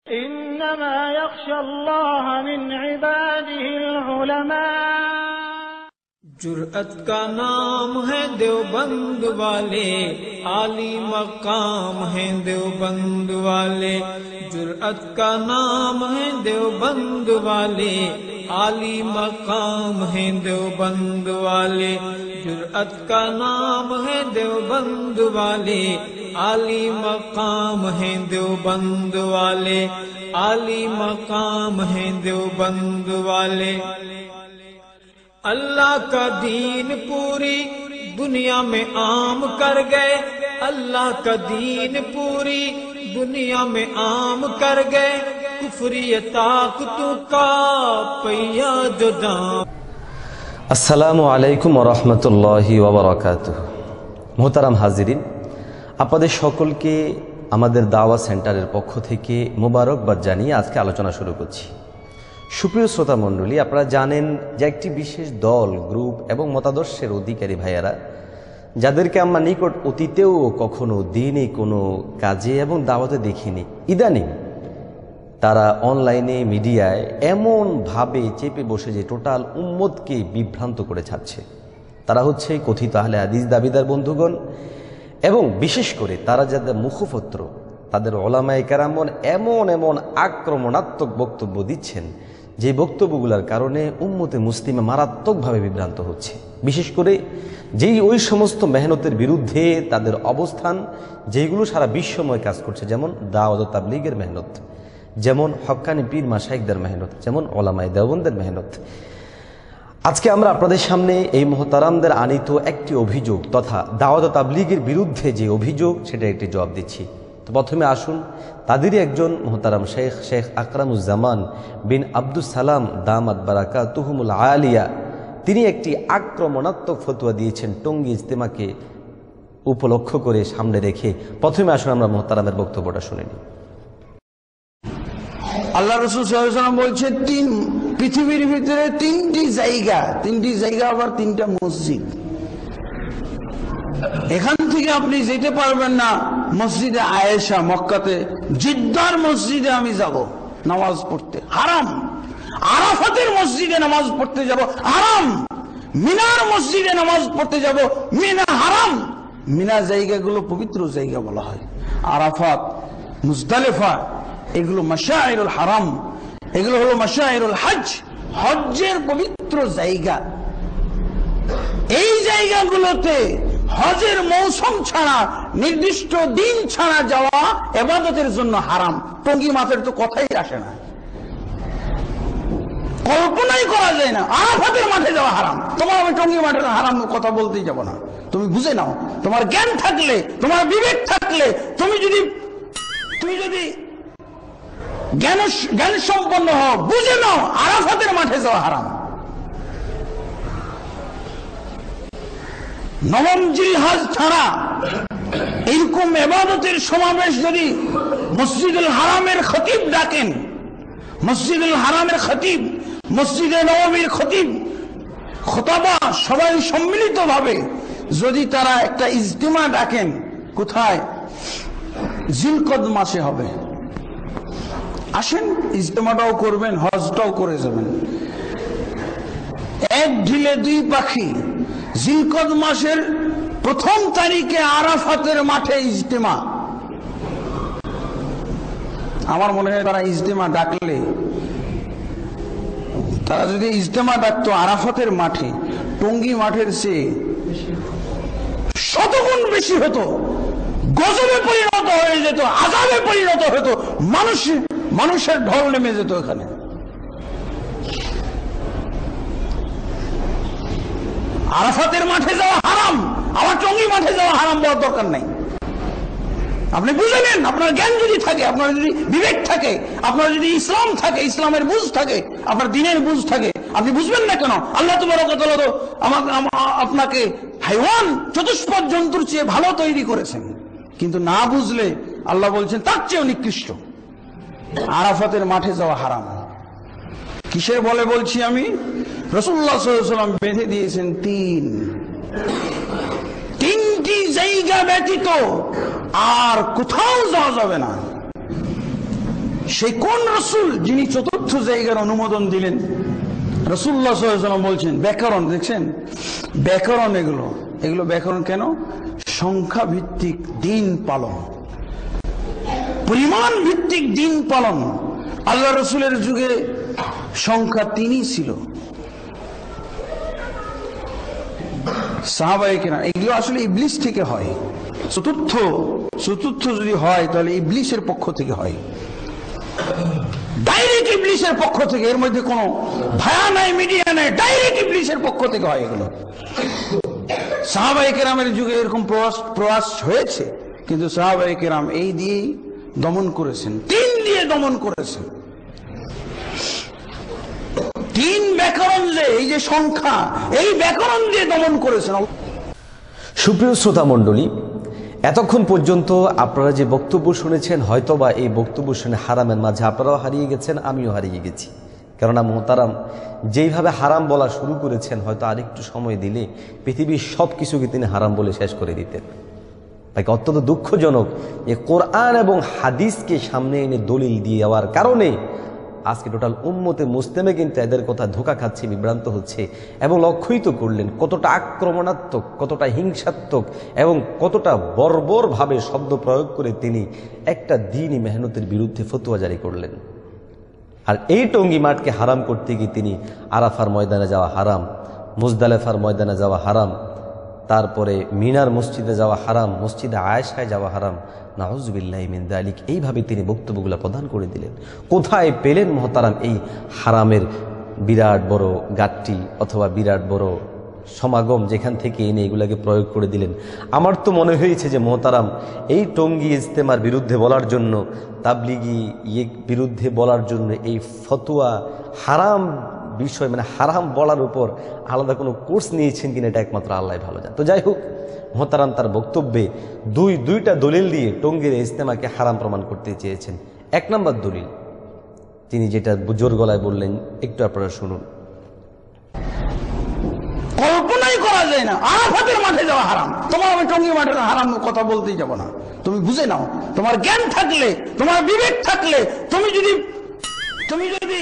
إنما يخشى الله من عباده العلماء। जुर्अत का नाम है देवबंद वाले, आली मकाम है देवबंद वाले। जुर्अत का नाम है देवबंद वाले, आली मकाम है देवबंद वाले। जुर्अत का नाम है देवबंद वाले, आली मकाम है देवबंद वाले, आली मकाम है देवबंद वाले। अल्लाह का दीन पूरी दुनिया में आम कर गए, अल्लाह का दीन पूरी दुनिया में आम कर गए। कुफरी ताकतों का पहिया जो दाम। আসসালামু আলাইকুম ওয়া রাহমাতুল্লাহি ওয়া বারাকাতুহু। মুহতারাম হাজিরিন, আপনাদের সকলকে আমাদের দাওয়া সেন্টারের পক্ষ থেকে মোবারকবাদ জানিয়ে আজকে আলোচনা শুরু করছি। সুপ্রিয় শ্রোতা মণ্ডলী, আপনারা জানেন যে একটি বিশেষ দল, গ্রুপ এবং মতাদর্শের অধিকারী ভাইয়ারা, যাদেরকে আমরা নিকট অতীতেও কখনো দিনে কোনো কাজে এবং দাওয়াতে দেখিনি, ইদানিং তারা অনলাইনে মিডিয়ায় এমনভাবে চেপে বসে যে টোটাল উম্মতকে বিভ্রান্ত করে ছাড়ছে। তারা হচ্ছে কথিত আহলে হাদিস দাবিদার বন্ধুগণ, এবং বিশেষ করে তারা যাদের মুখপত্র, তাদের ওলামায়ে কেরামগণ এমন এমন আক্রমণাত্মক বক্তব্য দিচ্ছেন যে বক্তব্যগুলোর কারণে উম্মতে মুসলিমে মারাত্মকভাবে বিভ্রান্ত হচ্ছে। বিশেষ করে যেই ওই সমস্ত মেহনতের বিরুদ্ধে তাদের অবস্থান, যেগুলো সারা বিশ্বময় কাজ করছে, যেমন দাওয়াত ও তাবলীগের মেহনত, যেমন হক্কানি পীর মাশায়েখদের মেহনত, যেমন ওলামায়ে দেওবন্দের মেহনত। আজকে আমরা আপনাদের সামনে এই মুহতারামদের আনিত একটি অভিযোগ তথা দাওয়াত ও তাবলীগের বিরুদ্ধে যে অভিযোগ, সেটা একটি জবাব দিচ্ছি। তো প্রথমে আসুন, তাদেরই একজন মুহতারাম শেখ আকরামুজ্জামান বিন আব্দুস সালাম দামাত বারাকাতুহুমুল আলিয়া, তিনি একটি আক্রমণাত্মক ফতোয়া দিয়েছেন টঙ্গী ইজতেমাকে উপলক্ষ করে সামনে রেখে। প্রথমে আসুন আমরা মুহতারামের বক্তব্যটা শুনে নিই। আল্লাহ রাসূল সাল্লাল্লাহু আলাইহি ওয়াসাল্লাম বলছেন, পৃথিবীর ভিতরে তিনটি জায়গা আবার তিনটা মসজিদ। এখান থেকে আপনি যেতে পারবেন না মসজিদে আয়েশা মক্কাতে, জিদ্দার মসজিদে আমি যাব নামাজ পড়তে, হারাম। আরাফাতের মসজিদে নামাজ পড়তে যাব, হারাম। মিনার মসজিদে নামাজ পড়তে যাব, মিনা হারাম। মিনা জায়গাগুলো পবিত্র জায়গা বলা হয়। আরাফাত, মুজদালিফা, এগুলো মাশাইরুল হারাম, এগুলো হলো মাশাইরুল হজ, হজ্জের পবিত্র জায়গা। এই জায়গাগুলোতে হজের মৌসুম ছাড়া, নির্দিষ্ট দিন ছাড়া যাওয়া ইবাদতের জন্য হারাম। টঙ্গী মাঠের তো কথাই আসে না, কল্পনাই করা যায় না। আরাফাতের মাঠে যাওয়া হারাম। তোমার আমি টঙ্গী মাঠের হারাম কথা বলতেই যাব না। তুমি বুঝে নাও, তোমার জ্ঞান থাকলে, তোমার বিবেক থাকলে, তুমি যদি জ্ঞান সম্পন্ন হও, বুঝে নাও আরাফাতের মাঠে যাওয়া হারাম। নবম জিলহজ ছাড়া এরকম ইবাদতের সমাবেশ যদি মসজিদুল হারামের খতিব ডাকেন, মসজিদুল হারামের খতিব, মসজিদে নববীর খতিব, খোতাবা সবাই সম্মিলিত ভাবে যদি তারা একটা ইজতিমা ডাকেন, কোথায়? জিলকদ মাসে হবে। আসেন, ইজতিমাটাও করবেন, হজটাও করে যাবেন। এক ঢিলে দুই পাখি। জিলকদ মাসের প্রথম তারিখে আরাফাতের মাঠে ইজতিমা। আমার মনে হয় তারা ইজতিমা ডাকলে, তারা যদি ইজতিমা ডাকতো আরাফাতের মাঠে, টঙ্গী মাঠের চেয়ে শতগুণ বেশি হতো, গজবে পরিণত হয়ে যেত, আযাবে পরিণত হতো, মানুষের ঢল নেমে যেত এখানে। আরাফাতের মাঠে যাওয়া হারাম, আমার টঙ্গী মাঠে যাওয়া হারাম বলার দরকার নাই। আপনি বুঝে নেন, আপনার জ্ঞান যদি থাকে, আপনার যদি বিবেক থাকে, আপনার যদি ইসলাম থাকে, ইসলামের বুঝ থাকে, আপনার দ্বীনের বুঝ থাকে, আপনি বুঝবেন না কেন? আল্লাহ তাবারক ওয়া তাআলা তো আপনাকে হাইওয়ান, চতুষ্পদ জন্তুর চেয়ে ভালো তৈরি করেছেন, কিন্তু না বুঝলে আল্লাহ বলছেন তার চেয়েও নিকৃষ্ট। আরাফাতের মাঠে যাওয়া হারাম। কিসের বলে বলছি আমি? রাসূলুল্লাহ সাল্লাল্লাহু আলাইহি ওয়াসাল্লাম বেঁধে দিয়েছেন তিনটি জায়গা ব্যতীত আর কোথাও যাওয়া যাবে না। সেই কোন রসুল যিনি চতুর্থ জায়গার অনুমোদন দিলেন? রাসূলুল্লাহ সাল্লাল্লাহু আলাইহি ওয়াসাল্লাম বলছেন, ব্যাকরণ দেখছেন, ব্যাকরণ এগুলো ব্যাকরণ কেন? সংখ্যা ভিত্তিক দিন পালন, পরিমাণ ভিত্তিক দিন পালন। আল্লাহ রসুলের যুগে সংখ্যা 3ই ছিল। সাহাবায়ে কেরাম, এগুলো আসলে ইবলিস থেকে হয়। চতুর্থ যদি হয় তাহলে ইবলিসের পক্ষ থেকে হয়, ডাইরেক্ট ইবলিসের পক্ষ থেকে। এর মধ্যে কোনো ভায়া নাই, মিডিয়া নাই, ডাইরেক্ট ইবলিসের পক্ষ থেকে হয় এগুলো। সাহাবায়ে কেরামের যুগে এরকম প্রয়াস হয়েছে, কিন্তু সাহাবায়ে কেরাম এই দিয়েই দমন করেছেন, 3 দিয়ে দমন করেছেন। 3 ব্যাকরণ, যে এই যে সংখ্যা, এই ব্যাকরণ দিয়ে দমন করেছেন। সুপ্রিয় শ্রোতা মণ্ডলী, এতক্ষণ পর্যন্ত আপনারা যে বক্তব্য শুনেছেন, হয়তোবা এই বক্তব্য শুনে হারামের মাঝে আপনারাও হারিয়ে গেছেন, আমিও হারিয়ে গেছি। কেননা মোহতারাম যেইভাবে হারাম বলা শুরু করেছেন, হয়তো আরেকটু সময় দিলে পৃথিবীর সব কিছুকে তিনি হারাম বলে শেষ করে দিতেন। তাই অত্যন্ত দুঃখজনক যে কোরআন এবং হাদিসকে সামনে এনে দলিল দিয়ে যাওয়ার কারণে আজকে টোটাল উম্মতে মুসলিমে কিন্তু এদের কথা ধোঁকা খাচ্ছে, বিভ্রান্ত হচ্ছে। এবং লক্ষ্যই তো করলেন কতটা আক্রমণাত্মক, কতটা হিংসাত্মক এবং কতটা বর্বরভাবে শব্দ প্রয়োগ করে তিনি একটা দ্বীনি মেহনতের বিরুদ্ধে ফতোয়া জারি করলেন। আর এই টঙ্গী মাঠকে হারাম করতে গিয়ে তিনি আরাফার ময়দানে যাওয়া হারাম, মুজদালেফার ময়দানে যাওয়া হারাম, তারপরে মিনার মসজিদে যাওয়া হারাম, মসজিদে আয়েশায় যাওয়া হারাম, নাউজুবিল্লাহি মিন যালিক, এইভাবে তিনি বক্তব্যগুলো প্রদান করে দিলেন। কোথায় পেলেন মহতারাম এই হারামের বিরাট বড় গাট্টি অথবা বিরাট বড় সমাগম, যেখান থেকে এনে এগুলাকে প্রয়োগ করে দিলেন? আমার তো মনে হয়েছে যে মহতারাম এই টঙ্গী ইজতেমার বিরুদ্ধে বলার জন্য, তাবলিগি বিরুদ্ধে বলার জন্য এই ফতোয়া হারাম বিষয়, মানে হারাম বলার উপর আলাদা কোনো কোর্স নিয়েছেন কিনা এটা একমাত্র আল্লাহ ভালো জানেন। তো যাই হোক, মোহতারাম তার বক্তব্যে দুইটা দলিল দিয়ে টঙ্গীর ইজতেমাকে হারাম প্রমাণ করতে চেয়েছেন। 1 নম্বর দলিল তিনি যেটা জোর গলায় বললেন, একটু আপনারা শুনুন। কল্পনাই করা যায় না আরাফাতের মাঠে যাওয়া হারাম। তোমার আমি টঙ্গী মাঠের হারাম কথা বলতেই যাব না। তুমি বুঝে নাও, তোমার জ্ঞান থাকলে, তোমার বিবেক থাকলে, তুমি যদি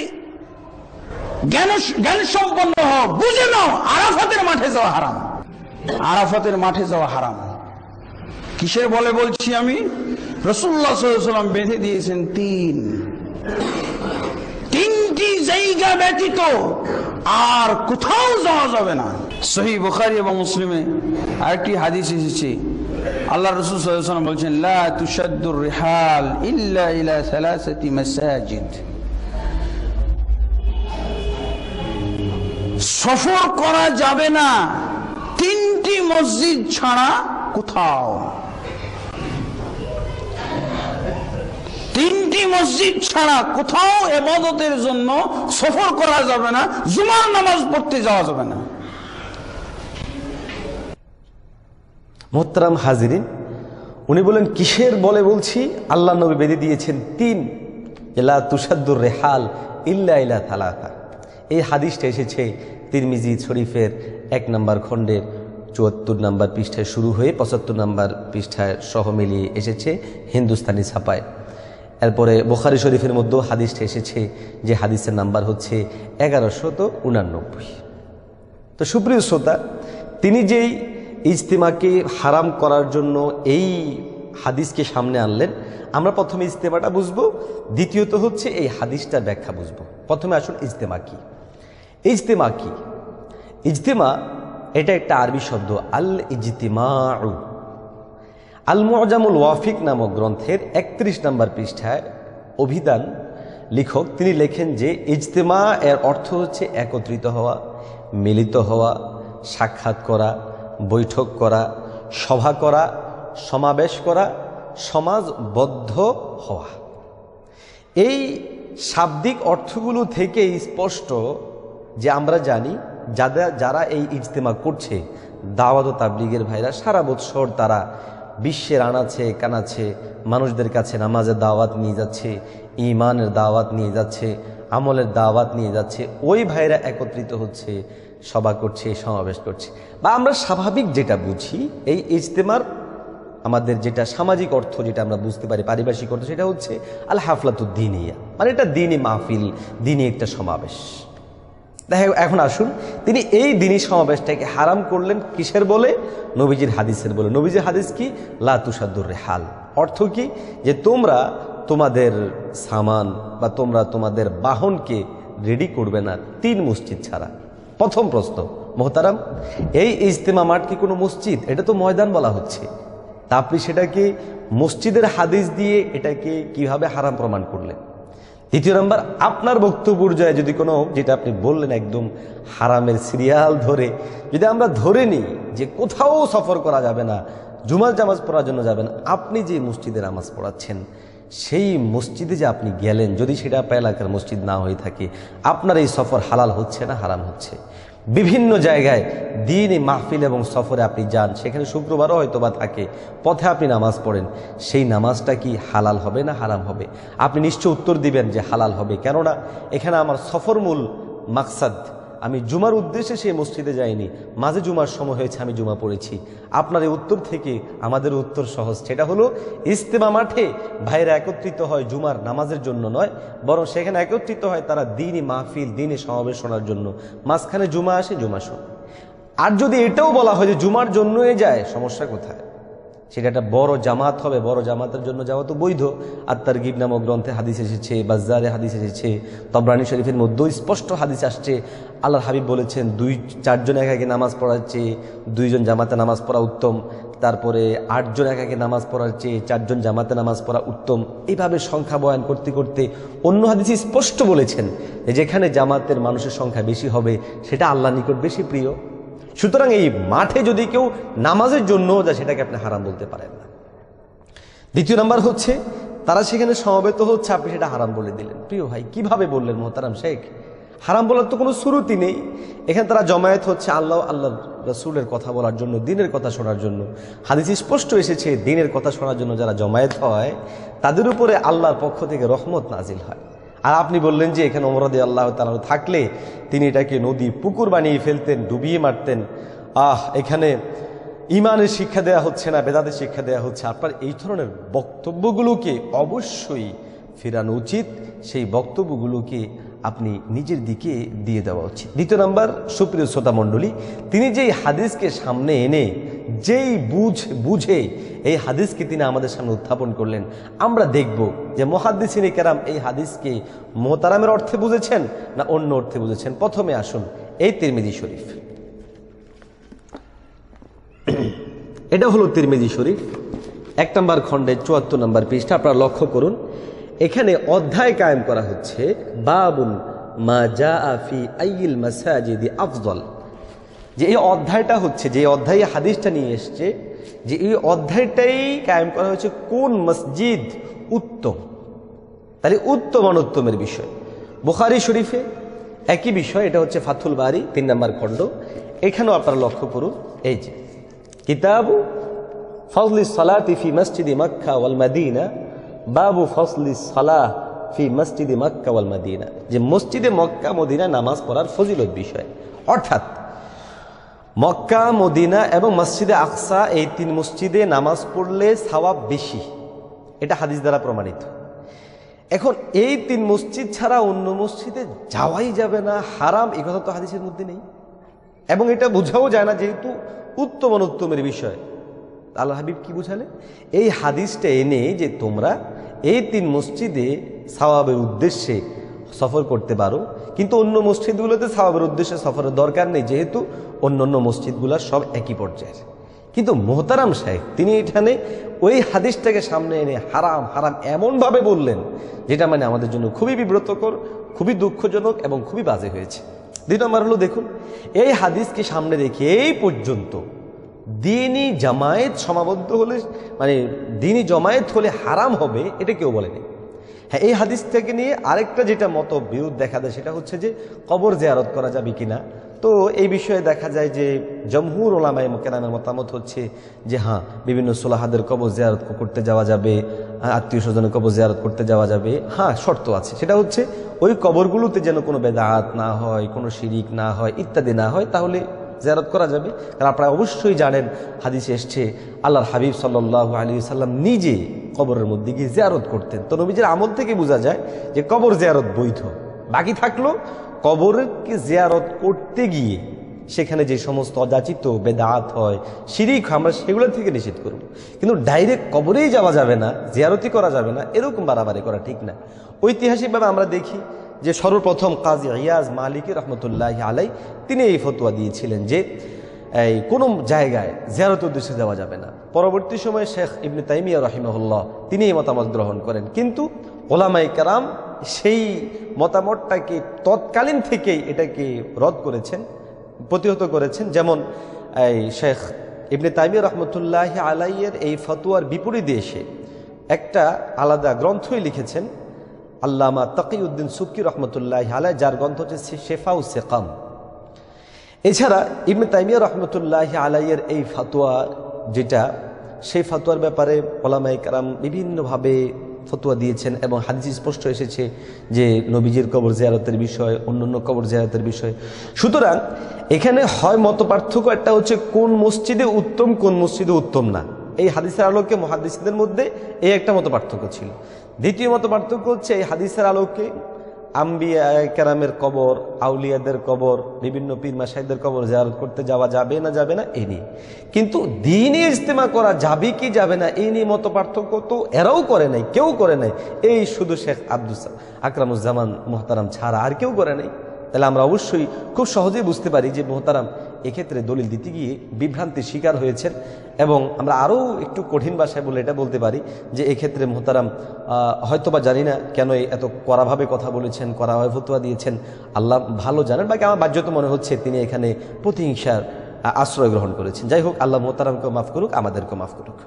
জ্ঞান সম্পন্ন হও, বুঝে নাও আরাফাতের মাঠে যাওয়া হারাম। আরাফাতের মাঠে যাওয়া হারাম কিসের বলে বলছি আমি? রাসূলুল্লাহ সাল্লাল্লাহু আলাইহি ওয়াসাল্লাম বেঁধে দিয়েছেন 3টি জায়গা ব্যতীত আর কোথাও যাওয়া যাবে না। সহিহ বুখারী এবং মুসলিমে আরেকটি হাদিস এসেছে, আল্লাহ রাসূল সাল্লাল্লাহু আলাইহি ওয়াসাল্লাম বলেছেন, লা তুশাদ্দুর রিহাল ইল্লা ইলা সালাসাতি মাসাজিদ। সফর করা যাবে না 3টি মসজিদ ছাড়া কোথাও। 3টি মসজিদ ছাড়া কোথাও ইবাদতের জন্য সফর করা যাবে না, জুমার নামাজ পড়তে যাওয়া যাবে না। মোহতারাম হাজিরিন, উনি বলেন কিসের বলে বলছি? আল্লাহ নবী বেঁধে দিয়েছেন 3, লা তুশাদ্দুর রিহাল ইল্লা ইলা সালাসা। এই হাদিসটা এসেছে তিরমিজি শরীফের 1 নম্বর খণ্ডের 74 নম্বর পৃষ্ঠায় শুরু হয়ে 75 নম্বর পৃষ্ঠায় সহ মিলিয়ে এসেছে হিন্দুস্তানি ছাপায়। এরপরে বুখারী শরীফের মধ্যেও হাদিসটা এসেছে, যে হাদিসের নাম্বার হচ্ছে 1189। তো সুপ্রিয় শ্রোতা, তিনি যেই ইজতিমাকে হারাম করার জন্য এই হাদিসকে সামনে আনলেন, আমরা প্রথমে ইজতিমাটা বুঝবো, দ্বিতীয়ত হচ্ছে এই হাদিসটার ব্যাখ্যা বুঝবো। প্রথমে আসুন ইজতিমা কি? ইজতিমা কি? ইজতিমা এটা একটা আরবি শব্দ, আল ইজতিমাউ। আল মুআজামুল ওয়াফিক নামক গ্রন্থের 31 নম্বর পৃষ্ঠায় অভিধান লেখক তিনি লেখেন যে ইজতিমা এর অর্থ হচ্ছে একত্রিত হওয়া, মিলিত হওয়া, সাক্ষাৎ করা, বৈঠক করা, সভা করা, সমাবেশ করা, সমাজবদ্ধ হওয়া। এই শাব্দিক অর্থগুলো থেকে স্পষ্ট যে আমরা জানি যারা এই ইজতেমা করছে, দাওয়াত ও তাবলীগের ভাইরা, সারা বছর তারা বিশ্বের আনাচে কানাচে মানুষদের কাছে নামাজের দাওয়াত নিয়ে যাচ্ছে, ঈমানের দাওয়াত নিয়ে যাচ্ছে, আমলের দাওয়াত নিয়ে যাচ্ছে। ওই ভাইরা একত্রিত হচ্ছে, সভা করছে, সমাবেশ করছে, বা আমরা স্বাভাবিক যেটা বুঝি এই ইজতেমার আমাদের যেটা সামাজিক অর্থ, যেটা আমরা বুঝতে পারি পারিভাষিক অর্থ, সেটা হচ্ছে আল হাফলাতুদ দ্বীনিয়া, মানে এটা দ্বীনি মাহফিল, দ্বীনি একটা সমাবেশ। দেখো এখন আসুন, তিনি এই দ্বীনি সমাবেশটাকে হারাম করলেন কিসের বলে? নবীজির হাদিসের বলে। নবীজির হাদিস কি? লা তুসাদ্দুর রিহাল। অর্থ কি? যে তোমরা তোমাদের সামান বা তোমরা তোমাদের বাহনকে রেডি করবে না 3 মসজিদ ছাড়া। প্রথম প্রশ্ন, মোহতারাম, এই ইজতেমা মাঠ কি কোনো মসজিদ? এটা তো ময়দান বলা হচ্ছে। তা আপনি সেটাকে মসজিদের হাদিস দিয়ে এটাকে কিভাবে হারাম প্রমাণ করলেন? দ্বিতীয় নাম্বার, আপনার বক্তব্য যায় যদি কোনো, যেটা আপনি বললেন একদম হারামের সিরিয়াল ধরে যদি আমরা ধরে নিই যে কোথাও সফর করা যাবে না, জুমার নামাজ পড়ার জন্য যাবেন, আপনি যে মসজিদে নামাজ পড়াচ্ছেন সেই মসজিদে যে আপনি গেলেন, যদি সেটা আপনার এলাকার মসজিদ না হয়ে থাকে, আপনার এই সফর হালাল হচ্ছে না হারাম হচ্ছে? বিভিন্ন জায়গায় দ্বীনি মাহফিল এবং সফরে আপনি যান, সেখানে শুক্রবারও হয়তো বা থাকে, পথে আপনি নামাজ পড়েন, সেই নামাজটা কি হালাল হবে না হারাম হবে? আপনি নিশ্চয় উত্তর দিবেন যে হালাল হবে, কেননা এখানে আমার সফর মূল মাকসাদ, আমি জুমার উদ্দেশ্যে সেই মসজিদে যাইনি, মাঝে জুমার সময় হয়েছে আমি জুমা পড়েছি। আপনার এই উত্তর থেকে আমাদের উত্তর সহজ, সেটা হলো ইজতেমা মাঠে ভাইরা একত্রিত হয় জুমার নামাজের জন্য নয়, বরং সেখানে একত্রিত হয় তারা দ্বীনি মাহফিল, দ্বীনি সমাবেশ শোনার জন্য। মাঝখানে জুমা আসে, জুমা শোনে। আর যদি এটাও বলা হয় যে জুমার জন্যই যায়, সমস্যা কোথায়? সেটা একটা বড় জামাত হবে, বড় জামাতের জন্য যাওয়া তো বৈধ। আত-তারগিব নামক গ্রন্থে হাদিস এসেছে, বাজ্জারে হাদিস এসেছে, তবরানী শরীফের মধ্যেও স্পষ্ট হাদিস আসছে। আল্লাহর হাবিব বলেছেন 2-4 জন একাকে নামাজ পড়ার চেয়ে 2 জন জামাতে নামাজ পড়া উত্তম। তারপরে 8 জন একাকে নামাজ পড়ার চেয়ে 4 জন জামাতে নামাজ পড়া উত্তম। এইভাবে সংখ্যা বয়ান করতে করতে অন্য হাদিসে স্পষ্ট বলেছেন যে যেখানে জামাতের মানুষের সংখ্যা বেশি হবে সেটা আল্লাহর নিকট বেশি প্রিয়। সুতরাং এই মাঠে যদি কেউ নামাজের জন্য যায়, সেটাকে আপনি হারাম বলতে পারেন না। দ্বিতীয় নাম্বার হচ্ছে, তারা সেখানে সমবেত হচ্ছে, আপনি সেটা হারাম বলে দিলেন। প্রিয় ভাই, কিভাবে বললেন মোহতারাম শেখ? হারাম বলার তো কোনো শুরুতি নেই। এখানে তারা জমায়েত হচ্ছে আল্লাহ রাসূলের কথা বলার জন্য, দ্বীনের কথা শোনার জন্য। হাদিসে স্পষ্ট এসেছে দ্বীনের কথা শোনার জন্য যারা জমায়েত হয় তাদের উপরে আল্লাহর পক্ষ থেকে রহমত নাজিল হয়। আর আপনি বললেন যে এখানে ওমর রাদিয়াল্লাহু তাআলা থাকলে তিনি এটাকে নদী পুকুর বানিয়ে ফেলতেন, ডুবিয়ে মারতেন। এখানে ইমানের শিক্ষা দেয়া হচ্ছে না, বেদাতের শিক্ষা দেয়া হচ্ছে। আপনার এই ধরনের বক্তব্যগুলোকে অবশ্যই ফেরানো উচিত, সেই বক্তব্যগুলোকে আপনি নিজের দিকে দিয়ে দেওয়া উচিত। দ্বিতীয় নাম্বার, সুপ্রিয় শ্রোতা মণ্ডলী, তিনি যেই হাদিসকে সামনে এনে যেই বুঝে এই হাদিসকে তিনি আমাদের সামনে উত্থাপন করলেন, আমরা দেখব যে মুহাদ্দিসিনে কেরাম এই হাদিসকে মোহতারামের অর্থে বুঝেছেন না অন্য অর্থে বুঝেছেন। প্রথমে আসুন এই তিরমিজি শরীফ, এটা হলো তিরমিজি শরীফ 1 নম্বর খণ্ডের 74 নম্বর পৃষ্ঠা। আপনারা লক্ষ্য করুন, এখানে অধ্যায় কায়েম করা হচ্ছে বাবুন মা জাআ ফি আইয়িল মাসাজিদি আফদল। যে এই অধ্যায়টা হচ্ছে, যে অধ্যায়ে হাদিসটা নিয়ে এসছে, যে এই অধ্যায়টাই কায়েম করা হয়েছে কোন মসজিদ উত্তম। তাহলে উত্তম অনুত্তমের বিষয় বুখারী শরীফে একই বিষয়, এটা হচ্ছে ফাথুল বারি 3 নম্বর খণ্ড। এখানেও আপনারা লক্ষ্য করুন, এই যে কিতাবু ফজলিস সালাতি ফি মসজিদি মক্কা ওয়াল মদিনা, বাবু ফজলিস সালাহ ফি মসজিদি মক্কা ওয়াল মদিনা, যে মসজিদে মক্কা মদিনা নামাজ পড়ার ফজিলত বিষয়। অর্থাৎ মক্কা, মদিনা এবং মসজিদে আকসা, এই 3 মসজিদে নামাজ পড়লে সওয়াব বেশি, এটা হাদিস দ্বারা প্রমাণিত। এখন এই 3 মসজিদ ছাড়া অন্য মসজিদে যাওয়াই যাবে না, হারাম, এই কথা তো হাদিসের মধ্যে নেই। এবং এটা বোঝাও যায় না, যেহেতু উত্তম অনুত্তমের বিষয়। আল্লাহ হাবিব কি বুঝালে? এই হাদিসটা এনে যে তোমরা এই 3 মসজিদে সওয়াবের উদ্দেশ্যে সফর করতে পারো, কিন্তু অন্য মসজিদগুলোতে সওয়াবের উদ্দেশ্যে সফরের দরকার নেই, যেহেতু অন্যান্য মসজিদগুলোর সব একই পর্যায়ের। কিন্তু মোহতারাম সাহেব তিনি এখানে ওই হাদিসটাকে সামনে এনে হারাম হারাম এমনভাবে বললেন, যেটা মানে আমাদের জন্য খুবই বিব্রতকর, খুবই দুঃখজনক এবং খুবই বাজে হয়েছে। 2 নম্বর হলো, দেখুন এই হাদিসকে সামনে রেখে এই পর্যন্ত দ্বীনি জামায়াত সমাবদ্ধ হলে, মানে দ্বীনি জামায়াত হলে হারাম হবে, এটা কেউ বলেনি। হ্যাঁ, এই হাদিস থেকে নিয়ে আরেকটা যেটা মত বিরোধ দেখা যায়, সেটা হচ্ছে যে কবর জিয়ারত করা যাবে কিনা। তো এই বিষয়ে দেখা যায় যে জমহুর উলামায়ে কেরামের মতামত হচ্ছে যে হ্যাঁ, বিভিন্ন সুলাহাদের কবর জিয়ারত করতে যাওয়া যাবে, আত্মীয় স্বজনের কবর জিয়ারত করতে যাওয়া যাবে। হ্যাঁ, শর্ত আছে, সেটা হচ্ছে ওই কবরগুলোতে যেন কোনো বেদাত না হয়, কোনো শিরিক না হয়, ইত্যাদি না হয়, তাহলে জিয়ারত করা যাবে। কারণ আপনারা অবশ্যই জানেন হাদিসে এসছে আল্লাহর হাবিব সাল্লাল্লাহু আলাইহি ওয়াসাল্লাম নিজে কবরের মধ্যে গিয়ে জিয়ারত করতেন। তো নবীজির আমল থেকে বোঝা যায় যে কবর জিয়ারত বৈধ। বাকি থাকলো কবরকে জিয়ারত করতে গিয়ে সেখানে যে সমস্ত অযাচিত বেদাত হয়, শিরিক, আমরা সেগুলো থেকে নিষেধ করব। কিন্তু ডাইরেক্ট কবরেই যাওয়া যাবে না, জিয়ারতই করা যাবে না, এরকম বাড়াবাড়ি করা ঠিক না। ঐতিহাসিকভাবে আমরা দেখি যে সর্বপ্রথম কাজী ইয়াজ মালিকি রহমতুল্লাহ আলাই তিনি এই ফতোয়া দিয়েছিলেন যে এই কোনো জায়গায় জিয়ারতের উদ্দেশ্যে যাওয়া যাবে না। পরবর্তী সময়ে শেখ ইবনে তাইমিয়া রহিমাহুল্লাহ তিনি এই মতামত গ্রহণ করেন, কিন্তু ওলামায়ে কেরাম সেই মতামতটাকে তৎকালীন থেকেই এটাকে রদ করেছেন, প্রতিহত করেছেন। যেমন এই শেখ ইবনে তাইমিয়া রহমতুল্লাহ আলাইয়ের এই ফতোয়ার বিপরীতে এসে একটা আলাদা গ্রন্থই লিখেছেন আল্লামা তাকিউদ্দিন সুবকি রহমতুল্লাহ আলাই, যার গ্রন্থ হচ্ছে শেফাউ সেকাম। এছাড়া ইবনে তাইমিয়া রহমতুল্লাহ আলাইয়ের এই ফতোয়া যেটা, সেই ফতোয়ার ব্যাপারে ওলামায়ে কেরাম বিভিন্নভাবে ফতোয়া দিয়েছেন এবং হাদিসে স্পষ্ট এসেছে যে নবীজির কবর জিয়ারতের বিষয়, অন্যান্য কবর জিয়ারতের বিষয়। সুতরাং এখানে হয় মত পার্থক্য, একটা হচ্ছে কোন মসজিদে উত্তম, কোন মসজিদে উত্তম না। এই হাদিসের আলোকে মুহাদ্দিসদের মধ্যে এই একটা মত পার্থক্য ছিল। দ্বিতীয় মত পার্থক্য হচ্ছে এই হাদিসের আলোকে আম্বিয়া কেরামের কবর, আউলিয়াদের কবর, বিভিন্ন পীর মাশাইখদের কবর জিয়ারত করতে যাওয়া যাবে না যাবে না এই নিয়ে। কিন্তু দ্বীনে ইজতেমা করা যাবে কি যাবে না এই নিয়ে মত পার্থক্য তো এরাও করে নাই, কেউ করে নাই, এই শুধু শেখ আব্দুল আকরামুজ্জামান মুহতারাম ছাড়া আর কেউ করে নাই। তাহলে আমরা অবশ্যই খুব সহজেই বুঝতে পারি যে মুহতারাম এক্ষেত্রে দলিল দিতে গিয়ে বিভ্রান্তির শিকার হয়েছেন। এবং আমরা আরও একটু কঠিন ভাষায় বলে এটা বলতে পারি যে এক্ষেত্রে মুহতারাম হয়তোবা জানি না কেন এত কড়াভাবে কথা বলেছেন, কড়াভাবে ফতোয়া দিয়েছেন, আল্লাহ ভালো জানেন। বাকি আমার বাহ্যত মনে হচ্ছে তিনি এখানে প্রতিহিংসার আশ্রয় গ্রহণ করেছেন। যাই হোক, আল্লাহ মুহতারামকেও মাফ করুক, আমাদেরকেও মাফ করুক।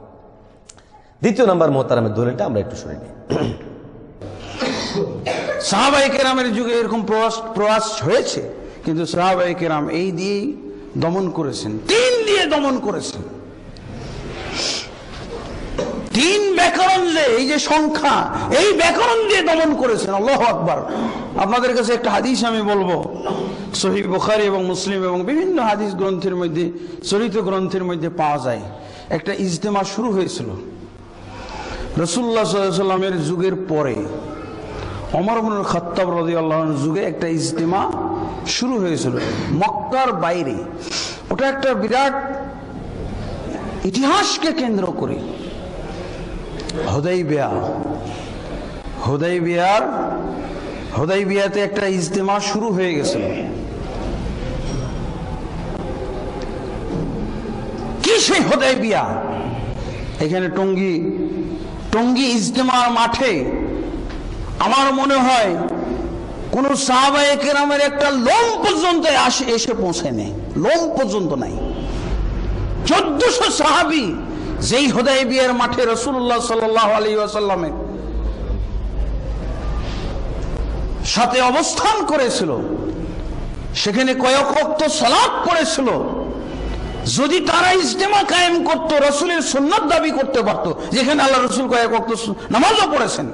দ্বিতীয় নাম্বার মুহতারামের দলিলটা আমরা একটু শুনে নিই। সাহাবায়ে কেরামের যুগে এরকম প্রয়াস হয়েছে, কিন্তু সাহাবায়ে কেরাম এই দিয়েই দমন করেছেন, 3 দিয়ে দমন করেছেন। 3 ব্যাকরণ, যে এই যে সংখ্যা, এই ব্যাকরণ দিয়ে দমন করেছেন। আল্লাহু আকবার। আপনাদের কাছে একটা হাদিস আমি বলবো, সহিহ বুখারী এবং মুসলিম এবং বিভিন্ন হাদিস গ্রন্থের মধ্যে, চলিত গ্রন্থের মধ্যে পাওয়া যায়। একটা ইজতেমা শুরু হয়েছিল রাসূলুল্লাহ সাল্লাল্লাহু আলাইহি ওয়াসাল্লামের যুগের পরে, ওমর ইবনুল খাত্তাব রাদিয়াল্লাহু আনহুর যুগে একটা ইজতেমা শুরু হয়েছিল মক্কার বাইরে। ওটা একটা বিরাট ইতিহাসকে কেন্দ্র করে। হুদাইবিয়াতে একটা ইজতেমা শুরু হয়ে গেছিল। কি সেই হুদাইবিয়া? এখানে টঙ্গী ইজতেমার মাঠে আমার মনে হয় কোন সাহাবায়ে কেরামের একটা লোম পর্যন্ত এসে পৌঁছে নেই, লোম পর্যন্ত নাই। 1400 সাহাবী যেই হুদাইবিয়ার মাঠে রাসূলুল্লাহ সাল্লাল্লাহু আলাইহি ওয়াসাল্লামের সাথে অবস্থান করেছিল, সেখানে কয়েক ওয়াক্ত সালাত পড়েছিল। যদি তারা ইজতেমা কায়েম করত, রাসূলের সুন্নাত দাবি করতে পারত, যেখানে আল্লাহ রাসূল কয়েক ওয়াক্ত নামাজও পড়েছেন।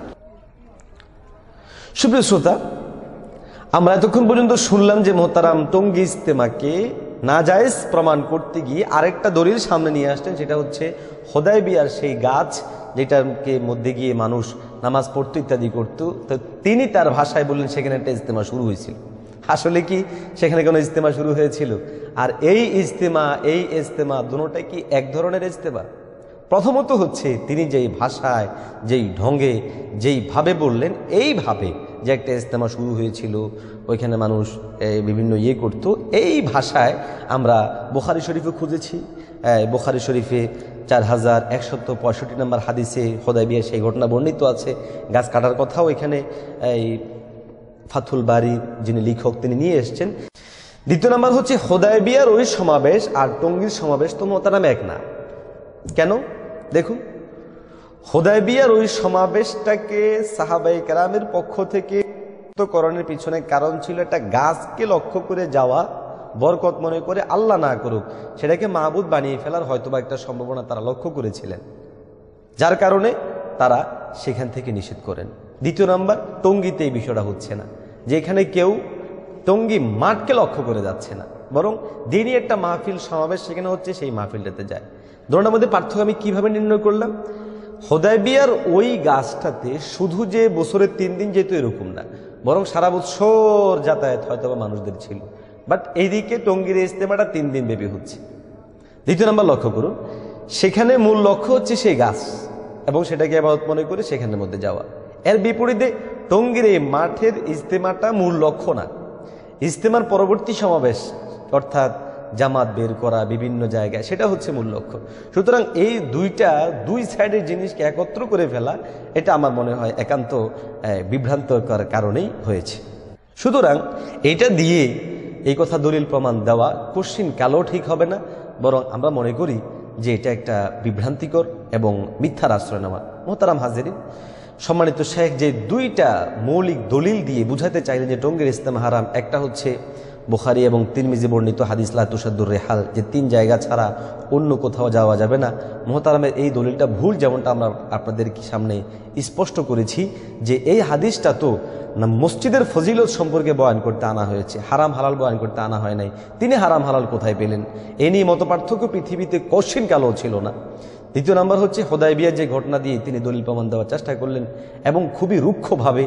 সুপ্রিয় শ্রোতা, আমরা এতক্ষণ পর্যন্ত শুনলাম যে মোহতারাম টঙ্গী ইজতেমাকে নাজায়েজ প্রমাণ করতে গিয়ে আরেকটা দলিল সামনে নিয়ে আসতেন, সেটা হচ্ছে হুদাইবিয়ার সেই গাছ যেটাকে মধ্যে গিয়ে মানুষ নামাজ পড়তো ইত্যাদি করত। তো তিনি তার ভাষায় বললেন সেখানে একটা ইজতেমা শুরু হয়েছিল। আসলে কি সেখানে কোনো ইজতেমা শুরু হয়েছিল? আর এই ইজতেমা দুটোটাই কি এক ধরনের ইজতেমা? প্রথমত হচ্ছে তিনি যেই ভাষায়, যেই ঢঙ্গে, যেইভাবে বললেন, এইভাবে যে একটা ইজতেমা শুরু হয়েছিল, ওইখানে মানুষ বিভিন্ন করতো, এই ভাষায় আমরা বুখারী শরীফে খুঁজেছি। বুখারী শরীফে 4165 নম্বর হাদিসে হুদাইবিয়ার সেই ঘটনা বর্ণিত আছে। গাছ কাটার কথাও এখানে এই ফাথুল বারী যিনি লেখক তিনি নিয়ে এসছেন। দ্বিতীয় নাম্বার হচ্ছে হুদাইবিয়ার ওই সমাবেশ আর টঙ্গীর সমাবেশ তো মোহতারাম এক না। কেন? দেখুন, হুদাইবিয়ার ওই সমাবেশটাকে সাহাবায়ে কেরামের পক্ষ থেকে করণের পিছনে কারণ ছিল একটা গাছকে লক্ষ্য করে যাওয়া, বরকত মনে করে আল্লাহ না করুক সেটাকে মাহবুদ বানিয়ে ফেলার হয়তোবা একটা সম্ভাবনা তারা লক্ষ্য করেছিলেন, যার কারণে তারা সেখান থেকে নিষেধ করেন। দ্বিতীয় নাম্বার, টঙ্গীতে এই বিষয়টা হচ্ছে না, যে এখানে কেউ টঙ্গী মাঠকে লক্ষ্য করে যাচ্ছে না, বরং দিনই একটা মাহফিল সমাবেশ সেখানে হচ্ছে, সেই মাহফিলটাতে যায়। দুটোর মধ্যে পার্থক্য আমি কিভাবে নির্ণয় করলাম? হুদায়বিয়ার ওই গাছটাতে শুধু যে বছরের 3 দিন যেত এরকম না, বরং সারা বছর যাতায়াত হয়তো মানুষদের ছিল। বাট এইদিকে টঙ্গীর ইজতেমাটা 3 দিন ব্যাপী হচ্ছে। দ্বিতীয় নাম্বার লক্ষ্য করুন, সেখানে মূল লক্ষ্য হচ্ছে সেই গাছ এবং সেটাকে ইবাদত মনে করে সেখানের মধ্যে যাওয়া। এর বিপরীতে টঙ্গীর এই মাঠের ইজতেমাটা মূল লক্ষ্য না, ইজতেমার পরবর্তী সমাবেশ অর্থাৎ জামাত বের করা বিভিন্ন জায়গায়, সেটা হচ্ছে মূল লক্ষ্য। সুতরাং এই দুই সাইডের জিনিসকে একত্র করে ফেলা, এটা আমার মনে হয় একান্ত বিভ্রান্তকর কারণেই হয়েছে। সুতরাং এটা দিয়ে এই কথা দলিল প্রমাণ দেওয়া কোশ্চিন কালো ঠিক হবে না, বরং আমরা মনে করি যে এটা একটা বিভ্রান্তিকর এবং মিথ্যার আশ্রয় নেওয়া। মোহতারাম হাজিরিন, সম্মানিত শেখ যে 2টা মৌলিক দলিল দিয়ে বুঝাতে চাইলেন যে টঙ্গীর ইজতেমা হারাম, একটা হচ্ছে বুখারী এবং তিরমিজি বর্ণিত হাদিস লা তুসাদ্দুর রিহাল, যে 3 জায়গা ছাড়া অন্য কোথাও যাওয়া যাবে না। মোহতারামের এই দলিলটা ভুল, যেমনটা আমরা আপনাদের সামনে স্পষ্ট করেছি যে এই হাদিসটা তো না মসজিদের ফজিলত সম্পর্কে বয়ান করতে আনা হয়েছে, হারাম হালাল বয়ান করতে আনা হয় নাই। তিনি হারাম হালাল কোথায় পেলেন? এ নিয়ে মতপার্থক্য পৃথিবীতে কোশ্চিন কালো ছিল না। দ্বিতীয় নাম্বার হচ্ছে হুদায়বিয়ার যে ঘটনা দিয়ে তিনি দলিল প্রমাণ দেওয়ার চেষ্টা করলেন এবং খুবই রুক্ষভাবে,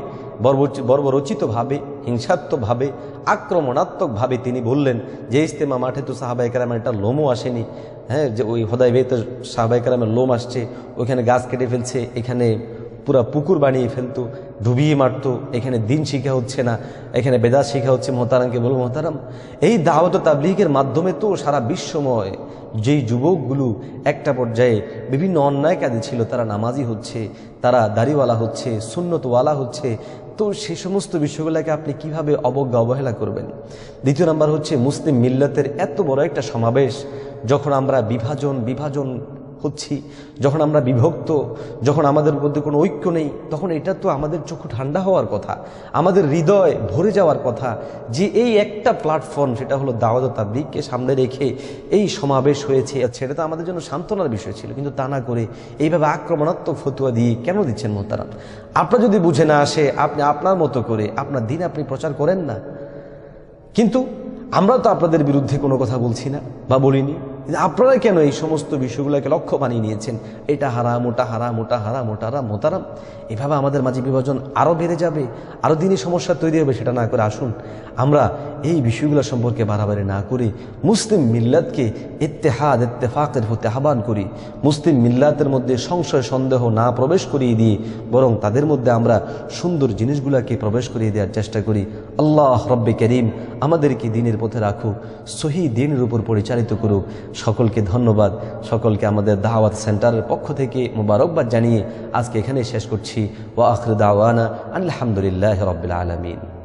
বর্বরচিতভাবে, হিংসাত্মকভাবে, আক্রমণাত্মকভাবে তিনি বললেন যে ইজতেমা মাঠে তো সাহাবায়ে কেরামের একটা লোমও আসেনি। হ্যাঁ, যে ওই হুদায়বিয়াতে সাহাবায়ে কেরামের লোম আসছে, ওইখানে গাছ কেটে ফেলছে, এখানে পুরা পুকুর বানিয়ে ফেলতো, ডুবিয়ে মারতো, এখানে দিন শিখা হচ্ছে না, এখানে বেদাত শিখা হচ্ছে। মোহতারামকে বলবো, মোহতারাম এই দাওয়াত ও তাবলীগের মাধ্যমে তো সারা বিশ্বময় যেই যুবকগুলো একটা পর্যায়ে বিভিন্ন অন্যায় কাজে ছিল, তারা নামাজি হচ্ছে, তারা দাড়িওয়ালা হচ্ছে, সুন্নতওয়ালা হচ্ছে, তো সেই সমস্ত বিষয়গুলোকে আপনি কিভাবে অবহেলা করবেন? দ্বিতীয় নাম্বার হচ্ছে মুসলিম মিল্লাতের এত বড় একটা সমাবেশ, যখন আমরা বিভাজন হচ্ছি, যখন আমরা বিভক্ত, যখন আমাদের মধ্যে কোনো ঐক্য নেই, তখন এটা তো আমাদের চক্ষু ঠান্ডা হওয়ার কথা, আমাদের হৃদয় ভরে যাওয়ার কথা যে এই একটা প্ল্যাটফর্ম, সেটা হলো দাওয়াত ও তাবলীগকে সামনে রেখে এই সমাবেশ হয়েছে। সেটা তো আমাদের জন্য সান্ত্বনার বিষয় ছিল, কিন্তু তা না করে এইভাবে আক্রমণাত্মক ফতুয়া দিয়ে কেন দিচ্ছেন? মোহতারাম, আপনার যদি বুঝে না আসে, আপনি আপনার মতো করে আপনার দিন আপনি প্রচার করেন না। কিন্তু আমরা তো আপনাদের বিরুদ্ধে কোনো কথা বলছি না বা বলিনি, আপনারা কেন এই সমস্ত বিষয়গুলোকে লক্ষ্য বানিয়ে নিয়েছেন? এটা হারাম, ওটা হারাম, ওটা হারাম, ওটা হারাম। মোহতারাম, এভাবে আমাদের মাঝে বিভাজন আরও বেড়ে যাবে, আরও দিনই সমস্যা তৈরি হবে। সেটা না করে আসুন আমরা এই বিষয়গুলো সম্পর্কে বাড়াবাড়ি না করে মুসলিম মিল্লাতকে ইত্তেহাদ ইত্তেফাকের হতে আহ্বান করি, মুসলিম মিল্লাতের মধ্যে সংশয় সন্দেহ না প্রবেশ করিয়ে দিয়ে বরং তাদের মধ্যে আমরা সুন্দর জিনিসগুলোকে প্রবেশ করিয়ে দেওয়ার চেষ্টা করি। আল্লাহ রব্বে করিম আমাদেরকে দিনের পথে রাখুক, সহি দিনের উপর পরিচালিত করুক। সকলকে ধন্যবাদ, সকলকে আমাদের দাওয়াত সেন্টারের পক্ষ থেকে মোবারকবাদ জানিয়ে আজকে এখানে শেষ করছি। ওয়া আখিরু দাওয়ানা আলহামদুলিল্লাহি রাব্বিল আলামিন।